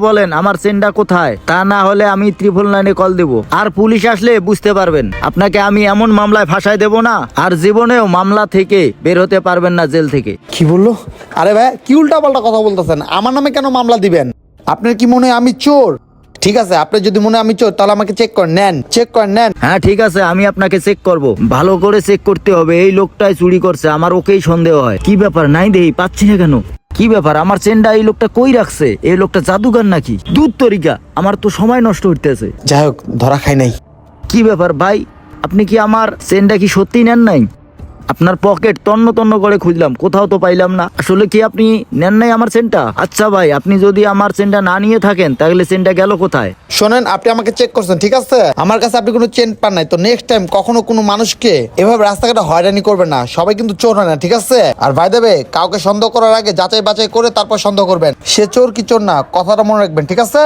বলেন আমার চেনটা কোথায়, তা না হলে আমি 999 কল দেব। আর পুলিশ আসলে বুঝতে পারবেন আপনাকে আমি এমন মামলায় ফাঁসাই দেব না, আর জীবনেও মামলা থেকে বের হতে পারবেন না জেল থেকে। কি বললো? আরে ভাই কি উল্টা পাল্টা কথা বলতেছেন? আমার নামে কেন মামলা দিবেন? আপনার কি মনে হয় আমি চোর? ঠিক আছে, আপনি যদি মনে হয় আমি চোর তাহলে আমাকে চেক করে নেন, চেক করে নেন। হ্যাঁ ঠিক আছে, আমি আপনাকে চেক করব। ভালো করে চেক করতে হবে, এই লোকটাই চুরি করছে, আমার ওকেই সন্দেহ হয়। কি ব্যাপার, নাই দেই পাচ্ছি না কেন? কি ব্যাপার, আমার চেনটা এই লোকটা কই রাখছে? এই লোকটা জাদুগার নাকি? দূর তরিকা, আমার তো সময় নষ্ট হইতেছে। যাই হোক, ধরা খাই নাই। কি ব্যাপার ভাই, আপনি কি আমার চেনটা কি সত্যি নেন নাই? আপনার পকেট তন্ন তন্ন করে খুঁজলাম, কোথাও তো পাইলাম না। আসলে কি আপনি নেন নাই আমার চেনটা? আচ্ছা ভাই, আপনি যদি আমার চেনটা না নিয়ে থাকেন তাহলে চেনটা গেল কোথায়? শোনেন, আপনি আমাকে চেক করছেন, ঠিক আছে? আমার কাছে আপনি কোনো চেন পান নাই, তো নেক্সট টাইম কখনো কোনো মানুষকে এভাবে রাস্তাঘাটে হয়রানি করবেন না। সবাই কিন্তু চোর হয় না, ঠিক আছে? আর ভাই দেবে, কাউকে সন্দেহ করার আগে যাচাই বাছাই করে তারপর সন্দেহ করবেন। সে চোর কি চোর না, কথাটা মনে রাখবেন, ঠিক আছে?